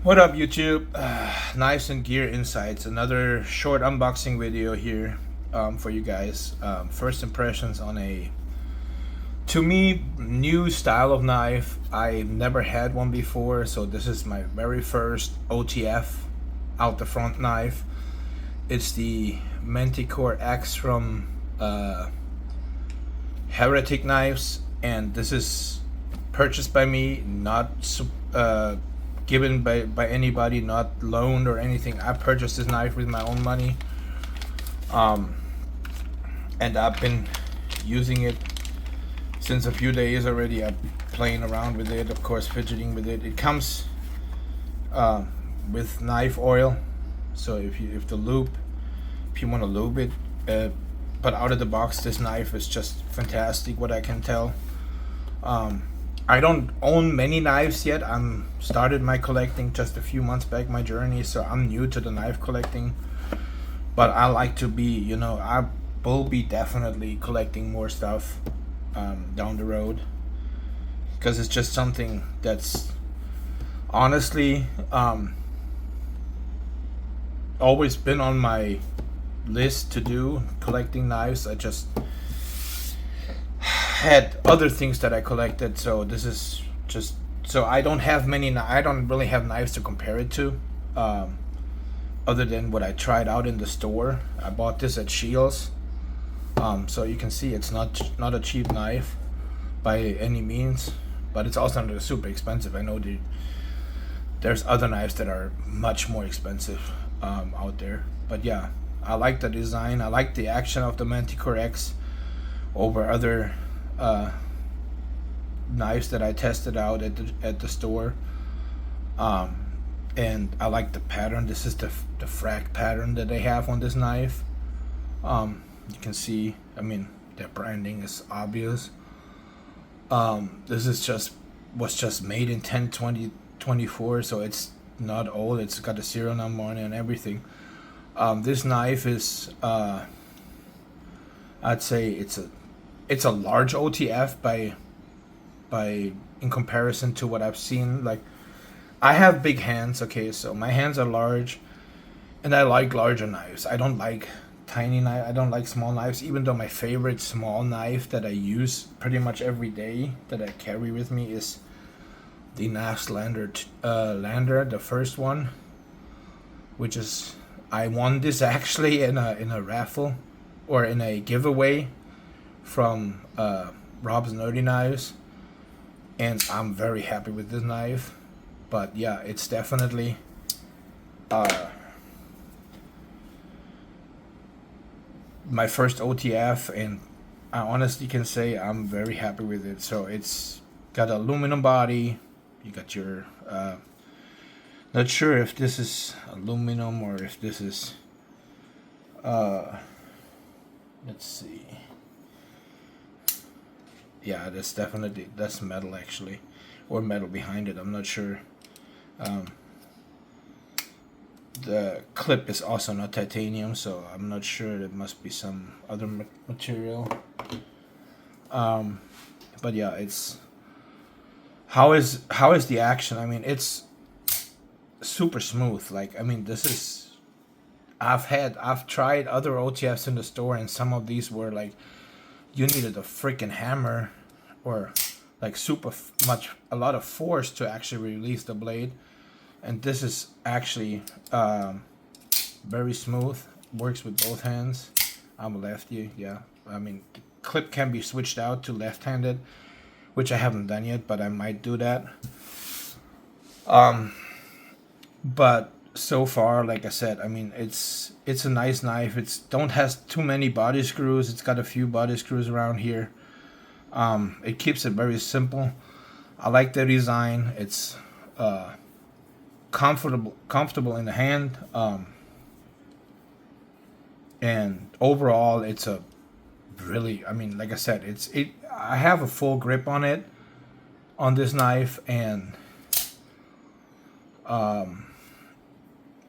What up, YouTube? Knives and Gear Insights. Another short unboxing video here for you guys. First impressions on a, to me, new style of knife. I've never had one before, so this is my very first OTF out the front knife. It's the Manticore X from Heretic Knives, and this is purchased by me, not given by anybody, not loaned or anything. I purchased this knife with my own money, and I've been using it since a few days already. I'm playing around with it, of course, fidgeting with it. It comes with knife oil, so if you want to lube it, but out of the box, this knife is just fantastic. What I can tell. I don't own many knives yet. I'm started my collecting just a few months back, my journey, so I'm new to the knife collecting. But I like to be, I will be definitely collecting more stuff down the road, because it's just something that's honestly always been on my list to do, collecting knives. I just had other things that I collected, so this is just, so I don't really have knives to compare it to, other than what I tried out in the store. I bought this at Shields, so you can see it's not a cheap knife by any means, but it's also not super expensive. I know there's other knives that are much more expensive out there, but yeah, I like the design. I like the action of the Manticore X over other knives that I tested out at the store, and I like the pattern. This is the frag pattern that they have on this knife. You can see, I mean, their branding is obvious. This is was just made in 10/20/24, so it's not old. It's got a serial number on it and everything. This knife is, I'd say it's a large OTF by in comparison to what I've seen. Like, I have big hands, okay, so my hands are large, and I like larger knives. I don't like tiny knife. I don't like small knives, even though my favorite small knife that I use pretty much every day, that I carry with me, is the NAF's Lander, the first one, which is, I won this actually in a raffle or in a giveaway from Rob's Nerdy Knives, and I'm very happy with this knife. But yeah, it's definitely my first OTF, and I honestly can say I'm very happy with it. So it's got an aluminum body. You got your not sure if this is aluminum or if this is let's see. Yeah, that's metal actually, or metal behind it. I'm not sure. The clip is also not titanium, so I'm not sure. It must be some other material. But yeah, it's how is the action? I mean, it's super smooth. Like, I mean, this is, I've tried other OTFs in the store, and some of these were like, you needed a freaking hammer or like a lot of force to actually release the blade, and this is actually very smooth. Works with both hands. I'm a lefty, yeah. I mean, the clip can be switched out to left-handed, which I haven't done yet, but I might do that. But so far, like I said, I mean, it's a nice knife. It's has too many body screws. It's got a few body screws around here. It keeps it very simple. I like the design. It's comfortable in the hand, and overall, it's a really, I mean, like I said, I have a full grip on it, on this knife, and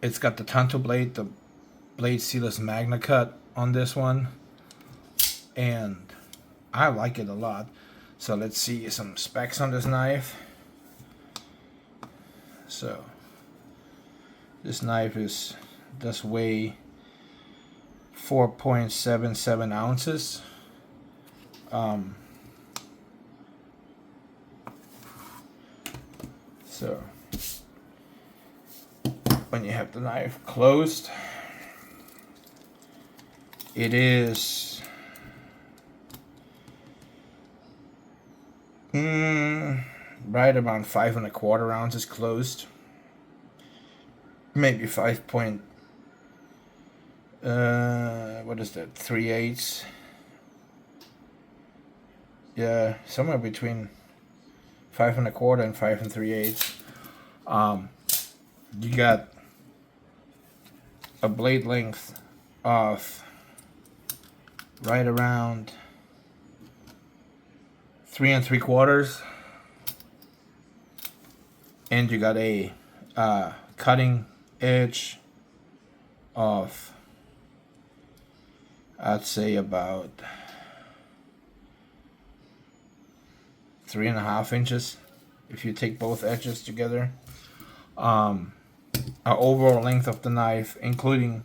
it's got the Tanto blade, the blade sealess Magna Cut on this one, and I like it a lot. So let's see some specs on this knife. So This knife does weigh 4.77 ounces. So when you have the knife closed, it is right around 5.25 ounces closed. Maybe 5 point, what is that, 3/8? Yeah, somewhere between 5.25 and 5 3/8. You got a blade length of right around 3 3/4, and you got a cutting edge of, I'd say, about 3.5 inches if you take both edges together. Our overall length of the knife, including,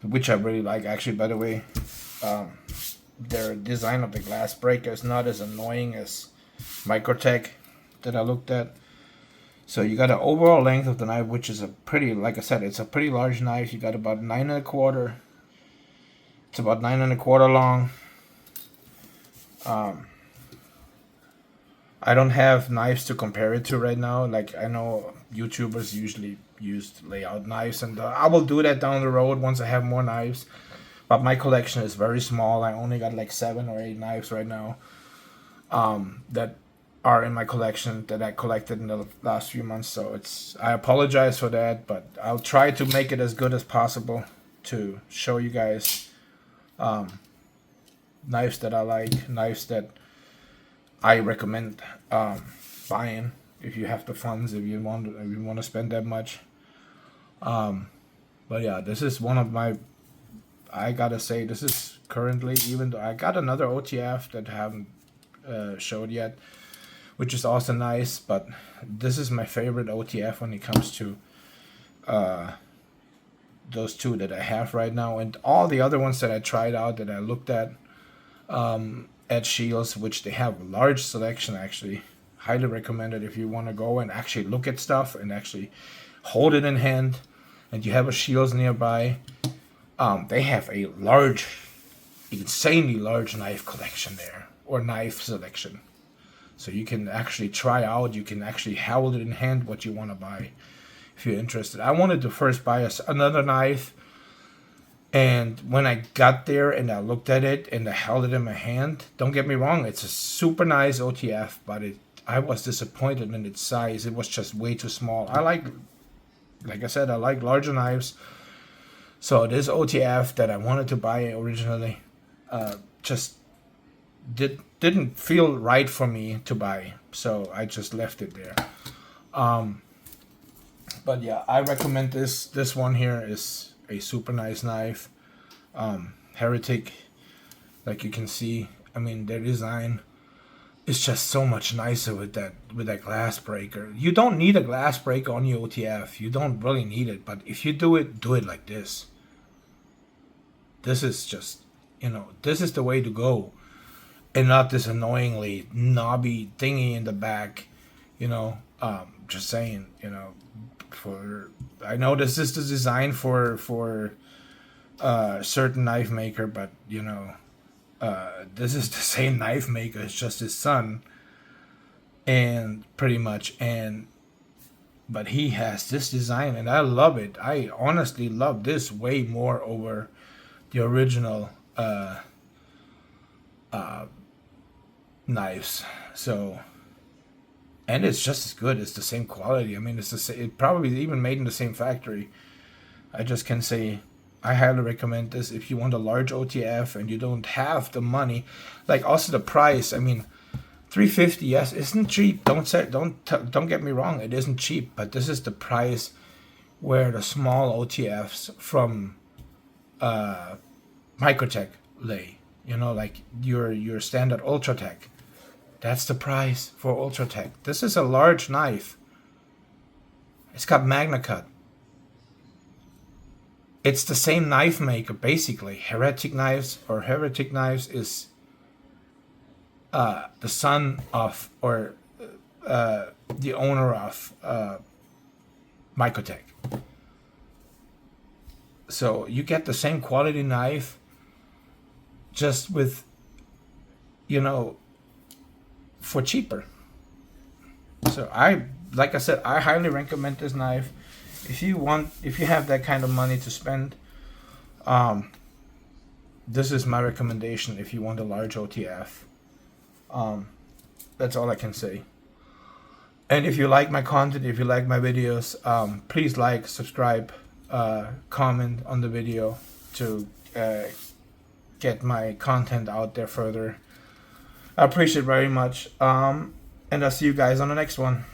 which I really like actually, by the way, their design of the glass breaker is not as annoying as Microtech that I looked at. So you got an overall length of the knife, which is a pretty, like I said, it's a pretty large knife. You got about 9 1/4. It's about 9 1/4 long. I don't have knives to compare it to right now. Like, I know YouTubers usually use layout knives, and I will do that down the road once I have more knives. But my collection is very small. I only got like 7 or 8 knives right now that are in my collection that I collected in the last few months. So I apologize for that, but I'll try to make it as good as possible to show you guys knives that I like, knives that I recommend buying if you have the funds, if you want to spend that much. But yeah, this is one of my, I gotta say, this is currently, even though I got another OTF that I haven't showed yet, which is also nice, but this is my favorite OTF when it comes to those two that I have right now. And all the other ones that I tried out, that I looked at Shields, which they have a large selection, actually highly recommended if you want to go and actually look at stuff and actually hold it in hand and you have a Shields nearby. They have a large, insanely large knife collection there, or knife selection. So you can actually try out, you can actually hold it in hand what you want to buy if you're interested. I wanted to first buy another knife, and when I got there and I looked at it and I held it in my hand, don't get me wrong, it's a super nice OTF, but I was disappointed in its size. It was just way too small. Like I said, I like larger knives. So this OTF that I wanted to buy originally just didn't feel right for me to buy, so I just left it there. But yeah, I recommend this one here. Is a super nice knife. Heretic, like you can see, I mean, their design is just so much nicer with that glass breaker. You don't need a glass breaker on your OTF. You don't really need it, but if you do it like this. This is just, this is the way to go. And not this annoyingly knobby thingy in the back, just saying, I know this is the design for certain knife maker, but this is the same knife maker. It's just his son, and pretty much, but he has this design, and I love it. I honestly love this way more over the original knives. So, and it's just as good. It's the same quality. I mean, it probably even made in the same factory. I just can say I highly recommend this if you want a large OTF and you don't have the money. Like, also the price. I mean, $350, yes, isn't cheap. Don't get me wrong, it isn't cheap. But this is the price where the small OTFs from Microtech lay. Like your standard Ultratech. That's the price for Ultratech. This is a large knife. It's got Magna Cut. It's the same knife maker, basically. Heretic Knives is the son of, or the owner of Microtech. So you get the same quality knife, just with, for cheaper. So like I said, I highly recommend this knife. If you have that kind of money to spend, this is my recommendation. If you want a large OTF, that's all I can say. And if you like my content, if you like my videos, please like, subscribe, comment on the video to get my content out there further. I appreciate it very much. And I'll see you guys on the next one.